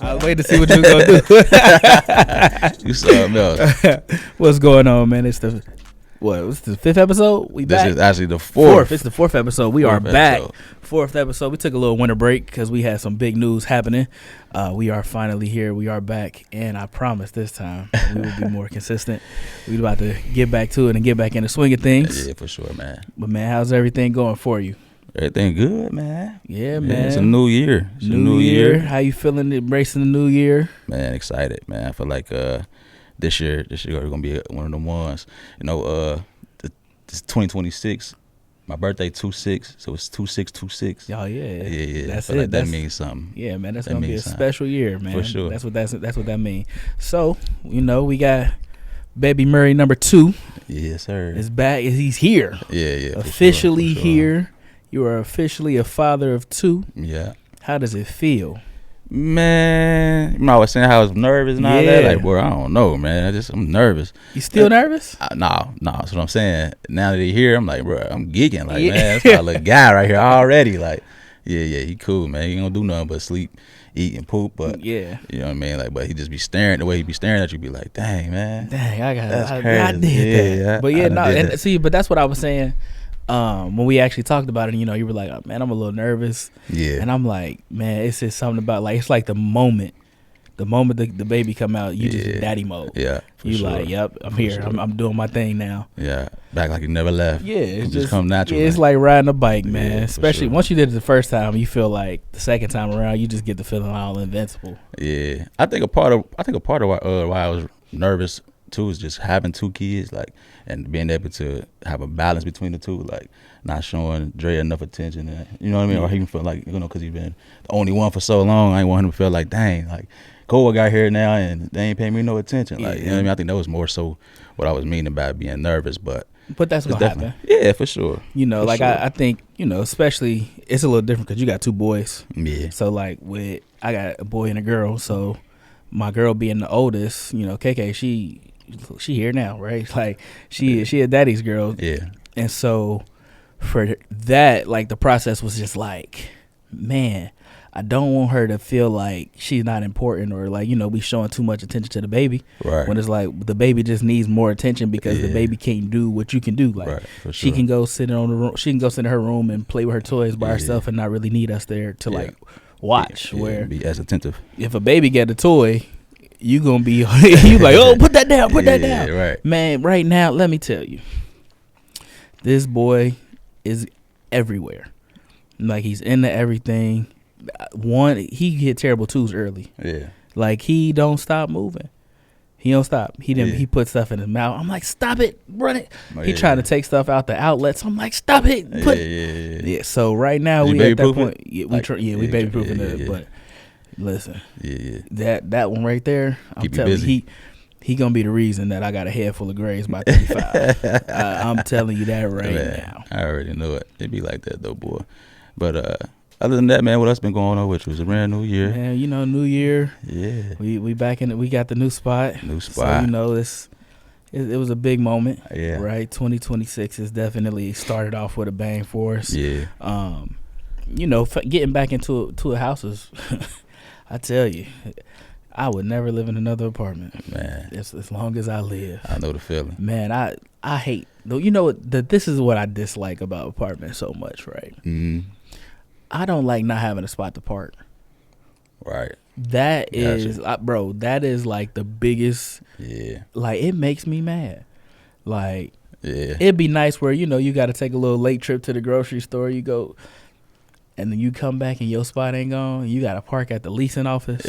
I was waiting to see what you was gonna do. You something else. What's going on, man? It's the what's the 5th episode? We back. This is actually the fourth. It's the 4th episode. We are back. 4th episode. We took a little winter break because we had some big news happening. We are finally here. We are back, and I promise this time we will be more consistent. We're about to get back to it and get back in the swing of things. Yeah, for sure, man. But man, how's everything going for you? Everything good, man. Yeah, man. It's a new year. It's new year. How you feeling embracing the new year? Man, excited, man. I feel like this year gonna be one of the ones. You know, this 2026. My birthday 2/6, so it's 2/6/26. Oh yeah, yeah. That's I feel it. like that means something. Yeah, man. That's gonna be a special year, man. For sure. That's what that means. So you know, we got Baby Murray number 2. Yes, sir. Is back. He's here. Yeah. Officially for sure. here. You are officially a father of 2. Yeah. How does it feel? Man, you know, I was saying how I was nervous and all that. Like, boy, I don't know, man. I'm nervous. You still nervous? No. That's what I'm saying. Now that he's here, I'm like, bro, I'm geeking. Like, man, that's my little guy right here already. Like, yeah, he cool, man. He ain't gonna do nothing but sleep, eat, and poop. But yeah, you know what I mean. Like, but he just be staring. The way he be staring at you, be like, dang, man. I did that. But yeah, and see, but that's what I was saying. When we actually talked about it, you know, you were like, oh, man, I'm a little nervous. Yeah. And I'm like, man, it's just something about, like, it's like the moment the baby come out, you just in daddy mode. Yeah. You sure. Like, yep, I'm here. Sure. I'm doing my thing now. Yeah. Back like you never left. Yeah. It's just come natural. Yeah, it's like riding a bike, man. Yeah, especially once you did it the first time, you feel like the second time around, you just get the feeling all invincible. Yeah. I think a part of why I was nervous too is just having 2 kids, like, and being able to have a balance between the two, like not showing Dre enough attention, and, you know what I mean, or he can feel like, you know, because he's been the only one for so long. I ain't want him to feel like, dang, like Cole got here now and they ain't paying me no attention, like, you know what I mean. I think that was more so what I was meaning about being nervous, but that's gonna happen. Yeah, for sure. You know, for like sure. I think, you know, especially it's a little different because you got 2 boys. Yeah. So like I got a boy and a girl, so my girl being the oldest, you know, KK, she here now, right? Like she a daddy's girl. Yeah. And so for that, like the process was just like, man, I don't want her to feel like she's not important, or like, you know, we showing too much attention to the baby. Right. When it's like the baby just needs more attention because the baby can't do what you can do. Like she can go sit in her room and play with her toys by herself and not really need us there to like watch. Where be as attentive. If a baby get a toy, you gonna be you like, oh, put that down, put that down. Right. Man, right now, let me tell you, this boy is everywhere. Like, he's into everything. He hit terrible 2s early. Yeah. Like, he don't stop moving. He don't stop. He put stuff in his mouth. I'm like, stop it, run it. He trying to take stuff out the outlets. I'm like, stop it. Yeah. So right now we at that point. Yeah, we baby proofing it, but. Listen, that one right there, I'm telling you, he gonna be the reason that I got a head full of grades by 35. I'm telling you that right now. I already know it. It be like that though, boy. But other than that, man, what else been going on with you? It was a brand new year. Man, you know, new year. Yeah. We back in it. We got the new spot. So, you know, it was a big moment. Yeah. Right. 2026 has definitely started off with a bang for us. Yeah. You know, getting back into a house is. I tell you, I would never live in another apartment, man. As long as I live, I know the feeling, man. I hate though. You know this is what I dislike about apartments so much, right? Mm-hmm. I don't like not having a spot to park. Right. That is, bro. That is like the biggest. Yeah. Like, it makes me mad. Like, it'd be nice where, you know, you got to take a little late trip to the grocery store. You go. And then you come back and your spot ain't gone. You got to park at the leasing office.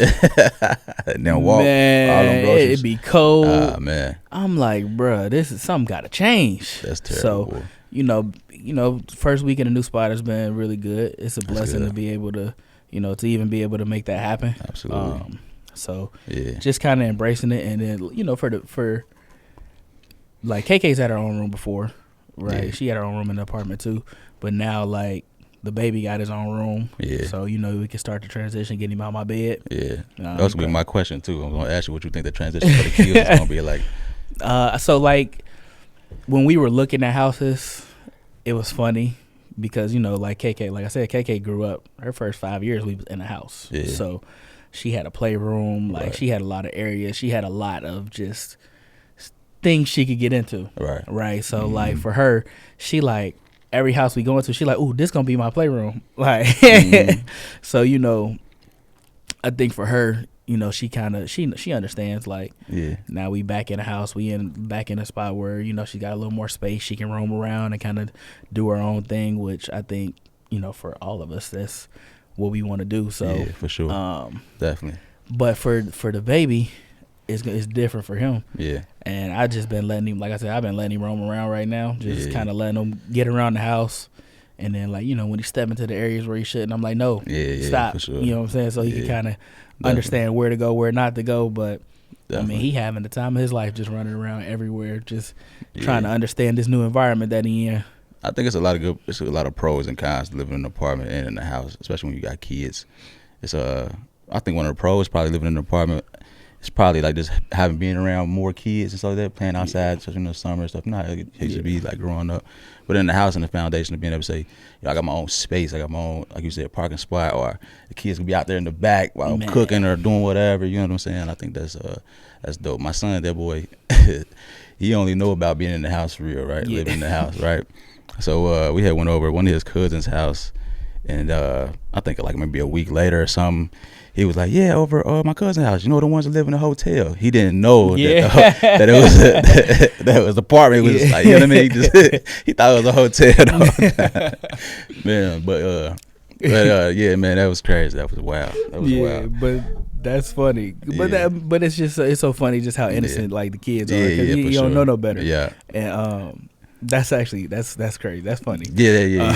And then walk. Man, it'd be cold. Ah, man. I'm like, bruh, something got to change. That's terrible. So, you know, first week in the new spot has been really good. It's a blessing to be able to, you know, to even be able to make that happen. Absolutely. So, just kind of embracing it. And then, you know, for like, KK's had her own room before, right? Yeah. She had her own room in the apartment too. But now, like, the baby got his own room. Yeah. So, you know, we can start the transition, get him out of my bed. Yeah. That's going to be my question, too. I'm going to ask you what you think the transition for the kids is going to be like. So, like, when we were looking at houses, it was funny because, you know, like KK, like I said, KK grew up, her first 5 years we was in a house. Yeah. So she had a playroom, like she had a lot of areas, she had a lot of just things she could get into, right. So like for her, she like every house we go into, she like, ooh, this gonna be my playroom, like so you know, I think for her, you know, she kind of she understands, like now we back in the house, back in a spot where, you know, she got a little more space, she can roam around and kind of do her own thing, which I think, you know, for all of us, that's what we want to do. So for sure, definitely. But for the baby, it's different for him. And I just been letting him, like I said, I've been letting him roam around right now, just kind of letting him get around the house. And then, like, you know, when he step into the areas where he shouldn't, I'm like, no, stop. For sure. You know what I'm saying? So he can kind of understand where to go, where not to go. But I mean, he having the time of his life, just running around everywhere, just trying to understand this new environment that he in. I think it's a lot of pros and cons to living in an apartment and in the house, especially when you got kids. I think one of the pros probably living in an apartment. It's probably like just being around more kids and stuff like that, playing outside, especially in the summer and stuff. Not it used to be like growing up, but in the house and the foundation of being able to say, you know, I got my own space, I got my own, like you said, parking spot, or the kids can be out there in the back while I'm cooking or doing whatever. You know what I'm saying? I think that's dope. My son, that boy, he only know about being in the house for real, right? Living in the house, right? So we had went over one of his cousin's house, and I think like maybe a week later or something. He was like, yeah, over my cousin's house. You know, the ones that live in the hotel. He didn't know that it was that was the apartment. It was like, you know what I mean? He thought it was a hotel the whole time. Man, but yeah, man, that was crazy. That was wild. That was wild. But that's funny. But it's just it's so funny just how innocent like the kids are, because you don't know no better. Yeah. And that's actually that's crazy. That's funny. Yeah.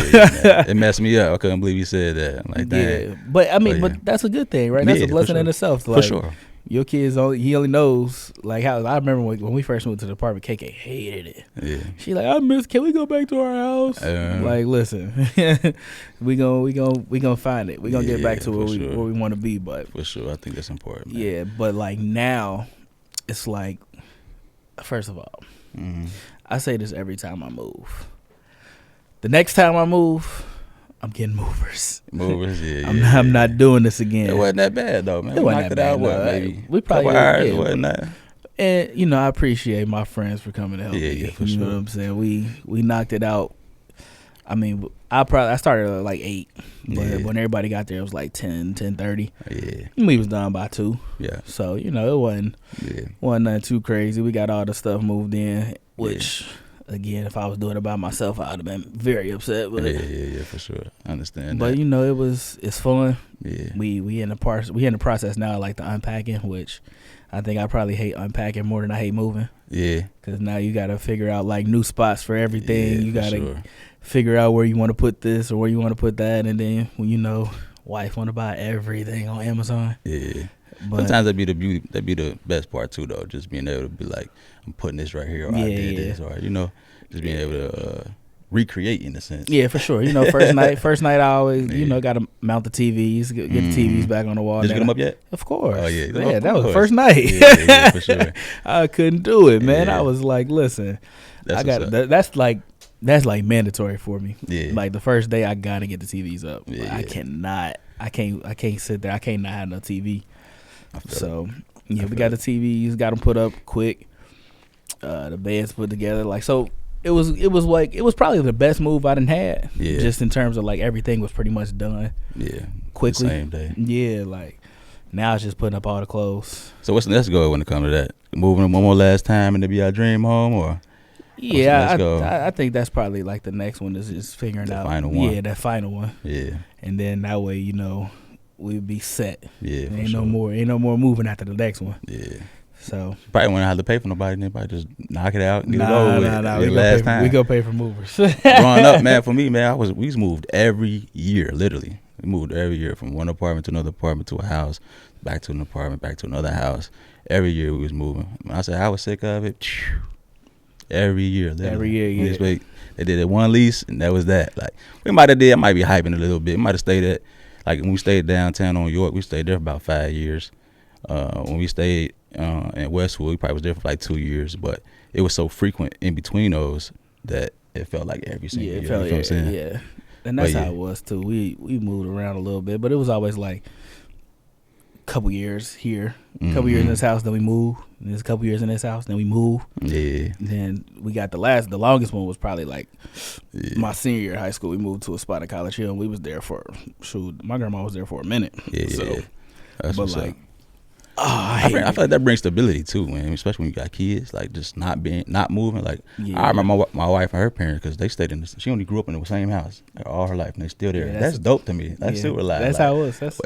It messed me up. I couldn't believe you said that. I'm like, dang. Yeah, but I mean, but that's a good thing, right? That's a blessing in itself. Like, for sure. Your kids he only knows like how. I remember when we first moved to the apartment, KK hated it. Yeah. She like, can we go back to our house? Like, listen, we gonna find it. We gonna get back to where we want to be. But for sure, I think that's important. Man. Yeah, but like now, it's like, first of all. I say this every time I move. The next time I move, I'm getting movers. I'm not doing this again. It wasn't that bad though, man. It wasn't that bad. Maybe we probably couple hours, wasn't that? And you know, I appreciate my friends for coming to help me. Yeah, for you sure. know what I'm saying? We knocked it out. I mean, I started at like 8, but when everybody got there, it was like 10:30. Yeah, we was done by 2. Yeah, so you know, it wasn't nothing too crazy. We got all the stuff moved in, which again, if I was doing it by myself, I would have been very upset. But yeah, for sure, I understand. But that. you know, it's fun. Yeah, we in the process now, like the unpacking, which I think I probably hate unpacking more than I hate moving. Yeah, because now you got to figure out like new spots for everything. You got to figure out where you want to put this or where you want to put that, and then when you know, wife want to buy everything on Amazon. Yeah. But sometimes that'd be the beauty. That'd be the best part too, though. Just being able to be like, I'm putting this right here, or I did this, or you know, just being able to recreate in a sense. Yeah, for sure. You know, first night, I always you know got to mount the TVs, get the TVs back on the wall. Did you get them up yet? Of course. Oh yeah, that was the first night. Yeah, for sure. I couldn't do it, man. I was like, listen, that's like mandatory for me. Yeah. Like the first day, I gotta get the TVs up. Yeah. I can't sit there. I can't not have no TV. So we got the TVs, got them put up quick. The beds put together, like so. It was probably the best move I done had. Yeah. Just in terms of like everything was pretty much done. Yeah. Quickly. The same day. Yeah, like now it's just putting up all the clothes. So what's the next goal when it comes to that? Moving one more last time and to be our dream home, or? Yeah, I think that's probably like the next one is just figuring out. Final one. Yeah, that final one. Yeah. And then that way, you know, we'd be set. Yeah. Ain't no more moving after the next one. Yeah. So probably won't have to pay for nobody. And everybody just knock it out and get it over with. We go pay for movers. Growing up, man, for me, man, we moved every year, literally. We moved every year from one apartment to another apartment to a house, back to an apartment, back to another house. Every year we was moving. When I said I was sick of it, every year, literally. Every year, yeah. They did it one lease, and that was that. Like we might have I might be hyping a little bit. We might have stayed at, like when we stayed downtown on York, we stayed there for about 5 years. When we stayed in Westwood, we probably was there for like 2 years, but it was so frequent in between those that it felt like every single year. You know what I'm saying? Yeah. And that's how it was too. We moved around a little bit, but it was always like couple years here, a couple years in this house, then we move. And there's a couple years in this house, then we move. Yeah. Then we got the longest one was probably like my senior year of high school. We moved to a spot at College Hill, and we was there for my grandma was there for a minute. Yeah, so, yeah. That's but what's like, up. I feel like that brings stability too, man. Especially when you got kids, like just not moving. Like I remember my wife and her parents, because they stayed in this. She only grew up in the same house all her life, and they still there. Yeah, that's dope to me. That's super live. That's like, how it was. That's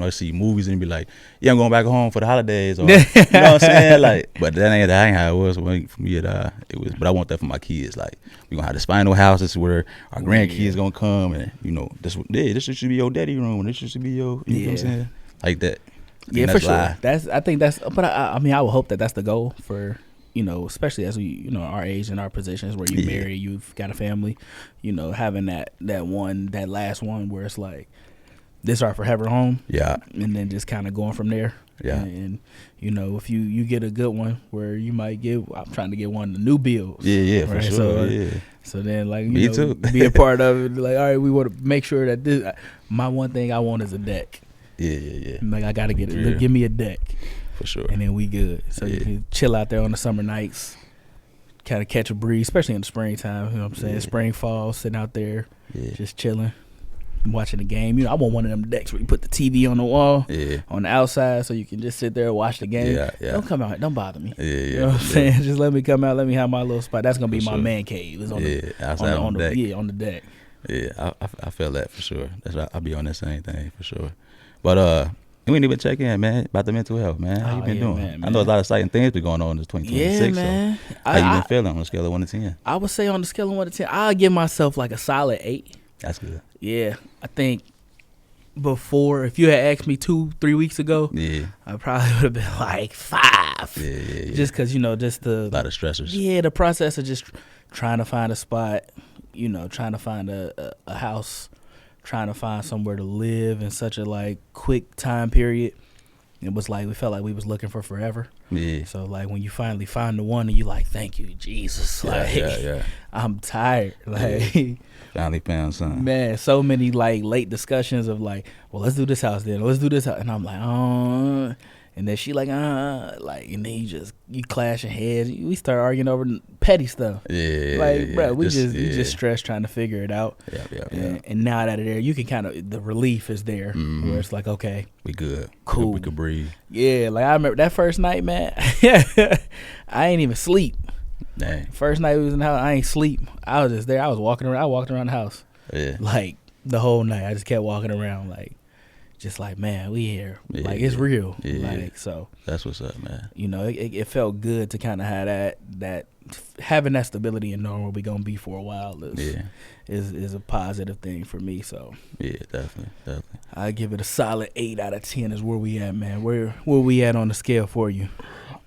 I see movies and be like, yeah, I'm going back home for the holidays, or you know what I'm saying? Like, but that ain't how it was for me. It was, but I want that for my kids. Like, we gonna have this final house. This is where our grandkids gonna come, and this should be your daddy room. This should be your, you know what I'm saying? Like that. Yeah, for sure. I think that's. But I mean, I would hope that that's the goal for, especially as we, our age and our positions where you marry, you've got a family, having that last one where it's like, this is our forever home. Yeah. And then just kind of going from there. Yeah. And if you get a good one where you might I'm trying to get one of the new builds. Yeah, right? For sure. So then, like, Me too. be a part of it. Like, all right, we want to make sure that this. My one thing I want is a deck. Yeah. Like, I gotta get it. Give me a deck. For sure. And then we good. So you can chill out there on the summer nights, kind of catch a breeze, especially in the springtime. You know what I'm saying? Spring, fall, sitting out there, just chilling, watching the game. I want one of them decks where you put the TV on the wall, on the outside, so you can just sit there and watch the game. Yeah. Don't come out. Don't bother me. You know what I'm saying? Just let me come out. Let me have my little spot. That's gonna be my man cave. It's on on the deck. On the deck. Yeah, I feel that for sure. I'll be on that same thing for sure. But we didn't even check in, man, about the mental health, man. How you been doing? Man. I know a lot of exciting things been going on in this 2026. Yeah, man. So how you been feeling on a scale of 1 to 10? I would say on the scale of 1 to 10, I'll give myself like a solid 8. That's good. Yeah, I think before, if you had asked me 2-3 weeks ago, I probably would have been like 5. Yeah. Just because, just a lot of stressors. Yeah, the process of just trying to find a spot, trying to find a house, trying to find somewhere to live in such a like quick time period. It was like we felt like we was looking for forever. Yeah. So like when you finally find the one and you like, thank you, Jesus. Like I'm tired. Like finally found something. Man, so many like late discussions of like, well, let's do this house then. Let's do this house. And I'm like, oh. And then she like, and then you clashing heads. We start arguing over petty stuff. Yeah. Like, bro, we just stressed trying to figure it out. Yeah. And now that it's there, you can kind of, the relief is there where it's like, okay. We good. Cool. We could breathe. Yeah, like I remember that first night, man. I ain't even sleep. Dang. First night we was in the house, I ain't sleep. I was just there. I walked around the house. Yeah. Like the whole night. I just kept walking around like. Just like, man, we here. Like, it's real. Yeah. Like, so. That's what's up, man. It felt good to kind of have that having that stability and knowing where we going to be for a while is a positive thing for me, so. Yeah, definitely. I give it a solid 8 out of 10 is where we at, man. Where we at on the scale for you?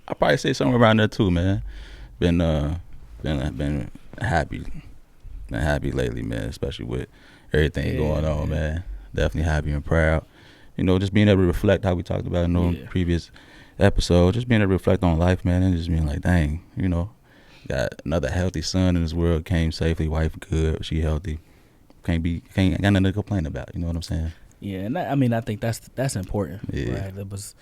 I'd probably say somewhere around there, too, man. Been happy. Been happy lately, man, especially with everything going on, man. Definitely happy and proud. Just being able to reflect how we talked about in the previous episode, just being able to reflect on life, man, and just being like, dang, got another healthy son in this world, came safely, wife good, she healthy, can't got nothing to complain about. You know what I'm saying? Yeah, and I think that's important. Yeah. Right? That was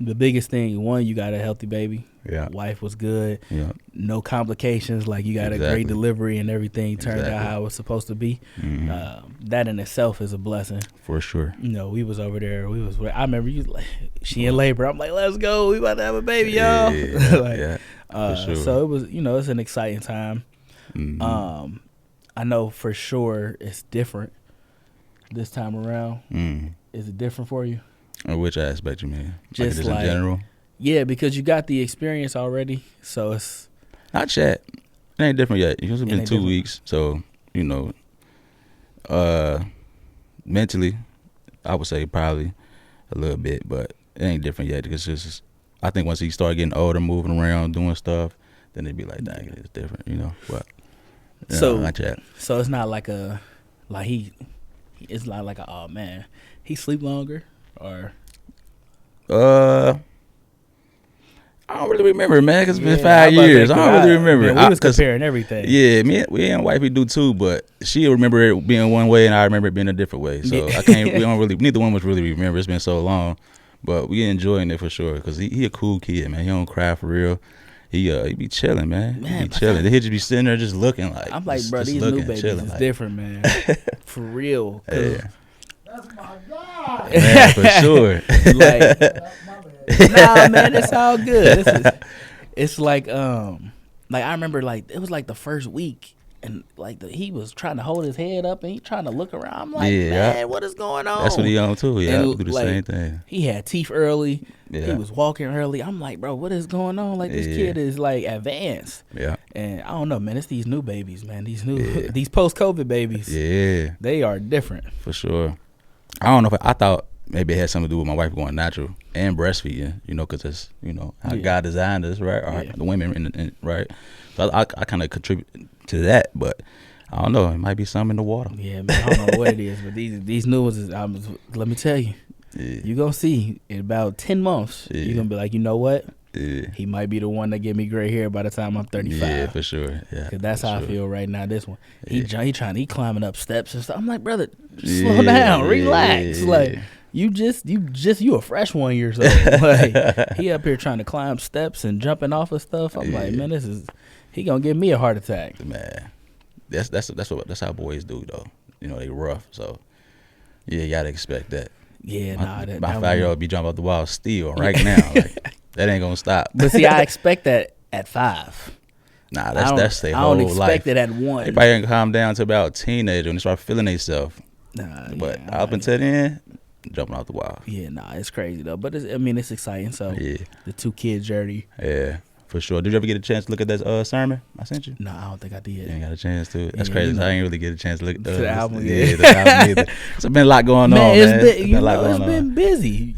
the biggest thing. One, you got a healthy baby. Yeah. Wife was good. Yeah. No complications. Like you got a great delivery and everything turned out how it was supposed to be. Mm-hmm. That in itself is a blessing. For sure. We was over there. I remember you like she in labor. I'm like, let's go. We about to have a baby, y'all. Yeah. For sure. So it was. It's an exciting time. Mm-hmm. I know for sure it's different this time around. Is it different for you? In which aspect you mean? Just in general? Yeah, because you got the experience already, so it's... Not yet. It ain't different yet. It's been 2 weeks, so, mentally, I would say probably a little bit, but it ain't different yet because I think once he start getting older, moving around, doing stuff, then it'd be like, dang, it's different, but not yet. So it's not like it's not like oh man, he sleep longer? Or I don't really remember, man, because it's been 5 years. I don't really remember. Man, we was comparing everything. Yeah, we and wifey do too, but she'll remember it being one way, and I remember it being a different way. So I can't. Neither one was really remember. It's been so long, But we enjoying it for sure because he a cool kid, man. He don't cry for real. He be chilling, man. He be chilling. He just be sitting there just looking like. I'm like, just, bro, just these looking, new babies chilling, is like. different, man. For real. Yeah. That's my guy. Man, for sure. Like, That's my man. nah, man, it's all good. It's like I remember like it was like the first week and like he was trying to hold his head up and he trying to look around. I'm like, man, what is going on? That's what he on too. Yeah, And, do the like, same thing. He had teeth early. Yeah. He was walking early. I'm like, bro, what is going on? Like this kid is like advanced. Yeah. And I don't know, man. It's these new babies, man. These post-COVID babies. Yeah. They are different. For sure. I don't know if I thought maybe it had something to do with my wife going natural and breastfeeding, because it's, how God designed us, right? Or the women, right? So I kind of contribute to that, but I don't know. It might be something in the water. Yeah, man. I don't know what it is, but these new ones, let me tell you, you're going to see in about 10 months, you're going to be like, you know what? Yeah. He might be the one that give me gray hair by the time I'm 35. Yeah, for sure. Yeah, because that's how I feel right now. This one, he climbing up steps and stuff. I'm like, brother, Yeah, slow down, relax. yeah. Like you a fresh 1 year old. Like he up here trying to climb steps and jumping off of stuff. I'm like, man, he gonna give me a heart attack. Man, that's how boys do though. They rough. So yeah, you gotta expect that. Yeah, my 5-year-old be jumping off the wall still right now. Like, that ain't gonna stop. But see, I expect that at 5. Nah, that's their whole life. I don't expect it at 1. They probably ain't calm down to about a teenager when they start feeling themselves. But up until then, jumping off the wall. Yeah, it's crazy though. But it's exciting. So the 2 kids journey. Yeah, for sure. Did you ever get a chance to look at that sermon I sent you? No, I don't think I did. You ain't got a chance to. That's crazy. I ain't really get a chance to look at the album. Yeah, the album either. It's been a lot going on, man. It's been busy.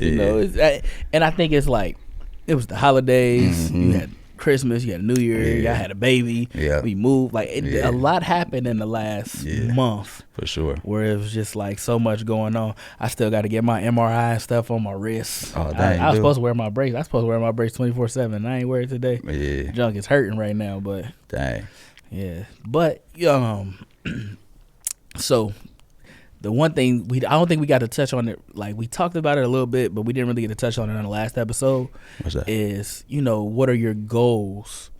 And I think it's like it was the holidays. Mm-hmm. You had Christmas. You had New Year. Y'all had a baby. Yeah. We moved. Like a lot happened in the last month. For sure. Where it was just like so much going on. I still got to get my MRI and stuff on my wrist. Oh, dang, I was supposed to wear my brace. I was supposed to wear my brace 24/7. I ain't wear it today. Yeah. Junk is hurting right now, but dang. Yeah, but so the one thing I don't think we got to touch on it. Like we talked about it a little bit, but we didn't really get to touch on it on the last episode. What's that? Is what are your goals?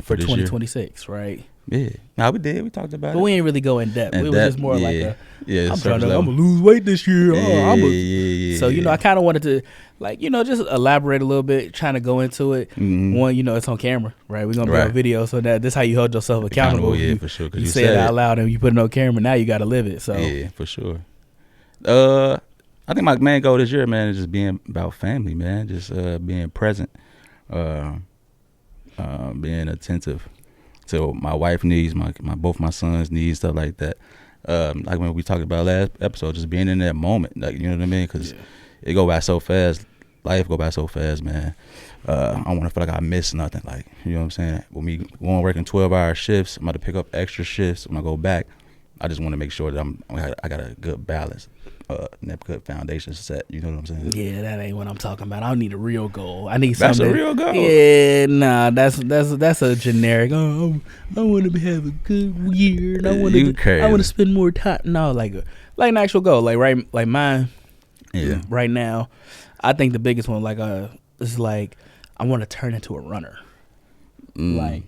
For 2026, right? Yeah, we did. We talked about it, but we ain't really go in depth. It was just more like I'm gonna lose weight this year. So I kind of wanted to just elaborate a little bit, trying to go into it. Mm-hmm. One, it's on camera, right? We're gonna be on video, so this how you hold yourself accountable. Yeah, for sure. You say it out loud and you put it on camera. Now you got to live it. So yeah, for sure. I think my main goal this year, man, is just being about family, man. Just being present, being attentive to my wife needs, both my sons needs, stuff like that. Like when we talked about last episode, just being in that moment, like, you know what I mean? Because it go by so fast. Life go by so fast, man. I don't want to feel like I miss nothing. Like, you know what I'm saying? When we going working 12-hour shifts, I'm about to pick up extra shifts. When I go back, I just want to make sure that I got a good balance, good foundation set. You know what I'm saying? Yeah, that ain't what I'm talking about. I don't need a real goal. I need something. That's a real goal. Yeah, nah, that's a generic. Oh, I want to have a good year. And I want to spend more time. No, like an actual goal. Like mine. Yeah. Right now, I think the biggest one, is like I want to turn into a runner. Like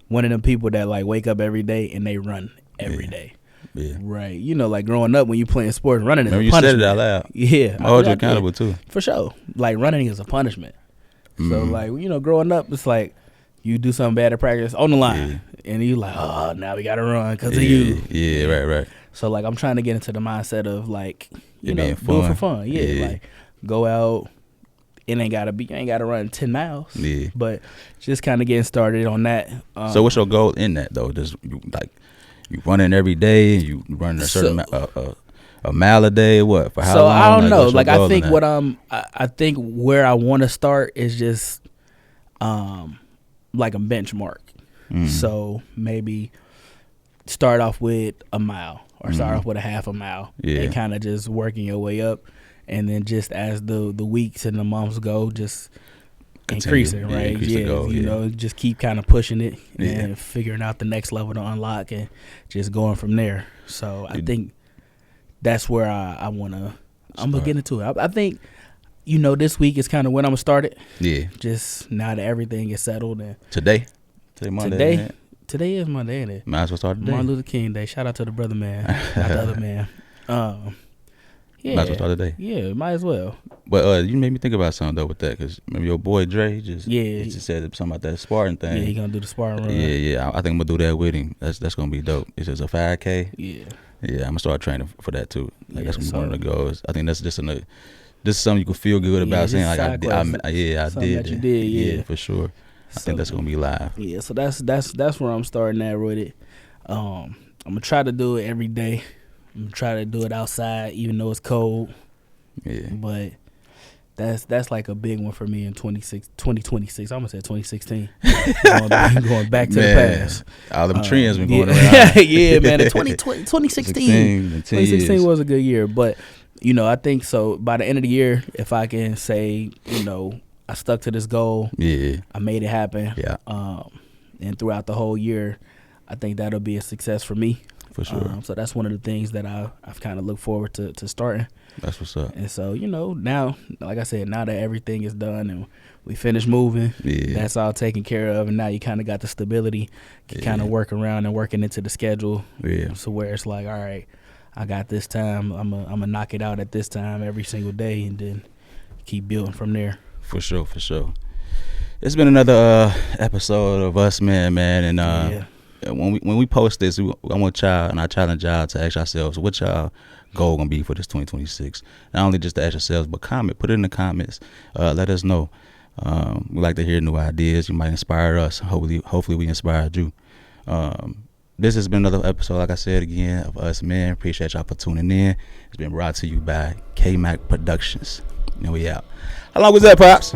one of them people that wake up every day and they run every day. Yeah. Right. Like growing up when you playing sports, running is a punishment. You said it out loud. Yeah. I hold you accountable too. For sure. Like running is a punishment. So growing up, it's like you do something bad at practice on the line and you like, oh, now we got to run because of you. Yeah, right. So I'm trying to get into the mindset of do it for fun. Yeah. Like go out. You ain't gotta run 10 miles. Yeah. But just kind of getting started on that. So what's your goal in that though? Just you running every day, you running a certain a mile a day, what? For how long? I don't know. I think I think where I want to start is just like a benchmark. So maybe start off with a mile or start off with a half a mile and kind of just working your way up. And then just as the weeks and the months go, just increase it, right? Just keep kind of pushing it and figuring out the next level to unlock and just going from there. So I think that's where I'm going to get into it. I think you know, this week is kind of when I'm gonna start it. Yeah. Just now that everything is settled and Today Monday. Today is Monday, ain't it? Might as well start today. Martin Luther King Day. Shout out to the brother man, not the other man. Yeah, might as well start today. Yeah, might as well. But you made me think about something though with that, because remember your boy Dre he just said something about that Spartan thing. Yeah, he gonna do the Spartan run. Yeah. I think I'm gonna do that with him. That's gonna be dope. It's just a 5K. Yeah. Yeah, I'm gonna start training for that too. Like that's gonna be one of the so- goals. I think that's just this is something you can feel good about, saying like I did. I something did. that you did, yeah. For sure. I think that's gonna be live. Yeah, so that's where I'm starting at with it. I'm gonna try to do it every day. I'm gonna try to do it outside, even though it's cold. Yeah. But that's like a big one for me in 2026. I'm gonna say 2016. going back to the past. All them trends been going yeah. around. Yeah, man. 2016 was a good year. But, you know, I think so by the end of the year, if I can say, you know, I stuck to this goal. Yeah. I made it happen. Yeah. And throughout the whole year, I think that'll be a success for me. For sure. So that's one of the things that I've kind of looked forward to starting. That's what's up. And so, you know, now, like I said, now that everything is done and we finished moving, that's all taken care of. And now you kind of got the stability, can kind of work around and working into the schedule. Yeah. So where it's like, all right, I got this time. I'm gonna knock it out at this time every single day and then keep building from there. For sure. It's been another episode of Us Man, and when we post this, I want y'all and I challenge y'all to ask yourselves what y'all goal gonna be for this 2026. Not only just to ask yourselves, but put it in the comments. Let us know. We like to hear new ideas. You might inspire us. Hopefully we inspired you. This has been another episode, like I said again, of Us Men. Appreciate y'all for tuning in. It's been brought to you by K-Mac Productions. And we out. How long was that, Pops?